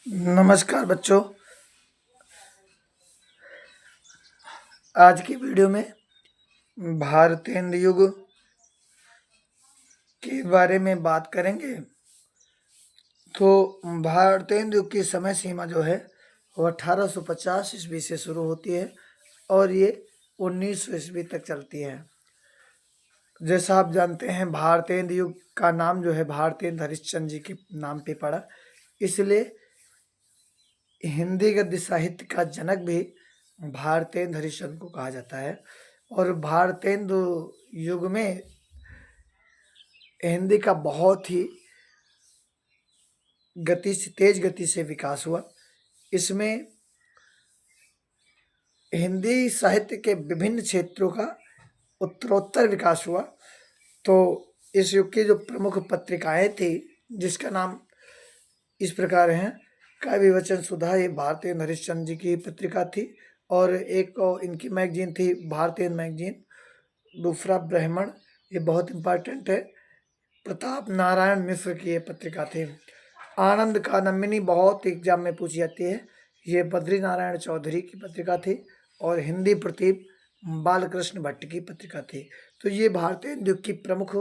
नमस्कार बच्चों। आज की वीडियो में भारतेंदु युग के बारे में बात करेंगे। तो भारतेंदु युग की समय सीमा जो है वो 1850 ईस्वी से शुरू होती है और ये 1900 ईस्वी तक चलती है। जैसा आप जानते हैं, भारतेंदु युग का नाम जो है भारतेंदु हरिश्चंद्र जी के नाम पे पड़ा, इसलिए हिंदी गद्य साहित्य का जनक भी भारतेंदु हरिश्चंद्र को कहा जाता है। और भारतेंदु युग में हिंदी का बहुत ही तेज गति से विकास हुआ। इसमें हिंदी साहित्य के विभिन्न क्षेत्रों का उत्तरोत्तर विकास हुआ। तो इस युग की जो प्रमुख पत्रिकाएं थी, जिसका नाम इस प्रकार है। काव्य वचन सुधा, ये भारतेंदु हरिश्चंद्र जी की पत्रिका थी। और एक इनकी मैगजीन थी भारतेंदु मैगजीन। दूसरा ब्राह्मण, ये बहुत इंपॉर्टेंट है, प्रताप नारायण मिश्र की ये पत्रिका थी। आनंद कादम्बिनी बहुत एग्जाम में पूछी जाती है, ये बद्री नारायण चौधरी की पत्रिका थी। और हिंदी प्रतीप बालकृष्ण भट्ट की पत्रिका थी। तो ये भारतेंदु युग की प्रमुख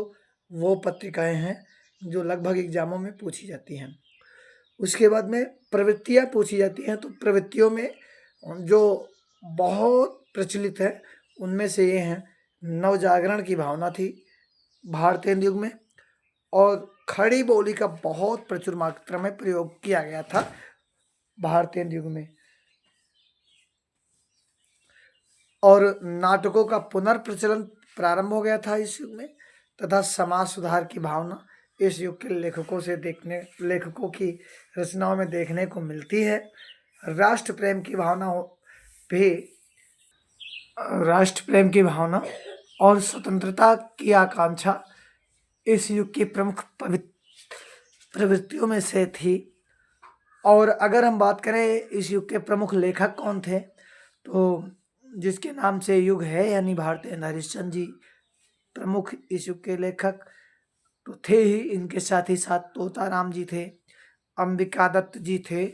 वो पत्रिकाएं हैं जो लगभग एग्जामों में पूछी जाती हैं। उसके बाद में प्रवृत्तियां पूछी जाती हैं। तो प्रवृत्तियों में जो बहुत प्रचलित है उनमें से ये हैं, नवजागरण की भावना थी भारतेंदु युग में। और खड़ी बोली का बहुत प्रचुर मात्रा में प्रयोग किया गया था भारतेंदु युग में। और नाटकों का पुनर्प्रचलन प्रारंभ हो गया था इस युग में। तथा समाज सुधार की भावना इस युग के लेखकों की रचनाओं में देखने को मिलती है। राष्ट्र प्रेम की भावना और स्वतंत्रता की आकांक्षा इस युग की प्रमुख प्रवृत्तियों में से थी। और अगर हम बात करें इस युग के प्रमुख लेखक कौन थे, तो जिसके नाम से युग है यानी भारतेंदु हरिश्चंद्र जी प्रमुख इस युग के लेखक तो थे ही। इनके साथ ही साथ तोताराम जी थे, अंबिका दत्त जी थे,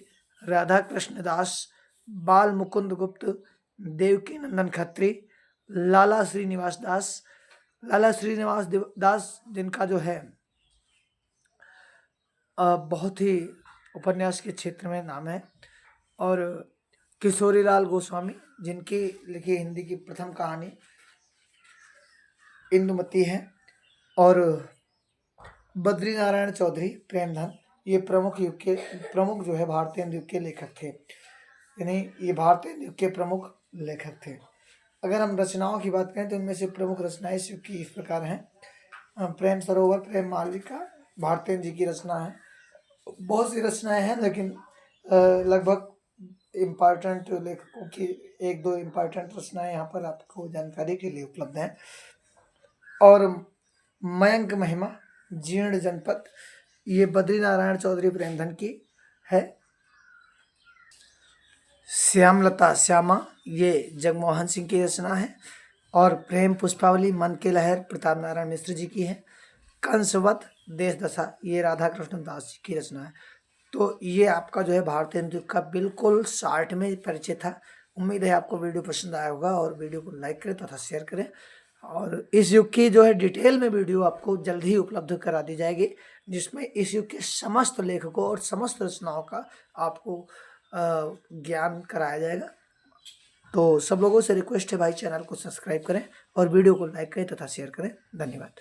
राधा कृष्ण दास, बाल मुकुंद गुप्त, देवकी नंदन खत्री, लाला श्रीनिवास दास जिनका जो है बहुत ही उपन्यास के क्षेत्र में नाम है। और किशोरीलाल गोस्वामी, जिनकी लिखी हिंदी की प्रथम कहानी इंदुमती है। और बद्री नारायण चौधरी प्रेमधन, ये प्रमुख जो है भारतेंदु युग के लेखक थे, यानी ये भारतेंदु युग के प्रमुख लेखक थे। अगर हम रचनाओं की बात करें तो इनमें से प्रमुख रचनाएं इस युग की इस प्रकार हैं। प्रेम सरोवर, प्रेम मालविका भारतेंदु जी की रचना है। बहुत सी रचनाएं हैं, लेकिन लगभग इम्पॉर्टेंट लेखकों की एक दो इम्पॉर्टेंट रचनाएं यहाँ पर आपको जानकारी के लिए उपलब्ध हैं। और मयंक महिमा, जीर्ण जनपद, ये बद्री नारायण चौधरी प्रेमधन की है। श्यामलता श्यामा, ये जगमोहन सिंह की रचना है। और प्रेम पुष्पावली, मन के लहर, प्रताप नारायण मिश्र जी की है। कंसवध, देश दशा, ये राधा कृष्ण दास जी की रचना है। तो ये आपका जो है भारतेंदु युग का बिल्कुल शॉर्ट में परिचय था। उम्मीद है आपको वीडियो पसंद आया होगा और वीडियो को लाइक करें तथा शेयर करें। और इस युग की जो है डिटेल में वीडियो आपको जल्द ही उपलब्ध करा दी जाएगी, जिसमें इस युग के समस्त लेखकों और समस्त रचनाओं का आपको ज्ञान कराया जाएगा। तो सब लोगों से रिक्वेस्ट है भाई, चैनल को सब्सक्राइब करें और वीडियो को लाइक करें तथा शेयर करें। धन्यवाद।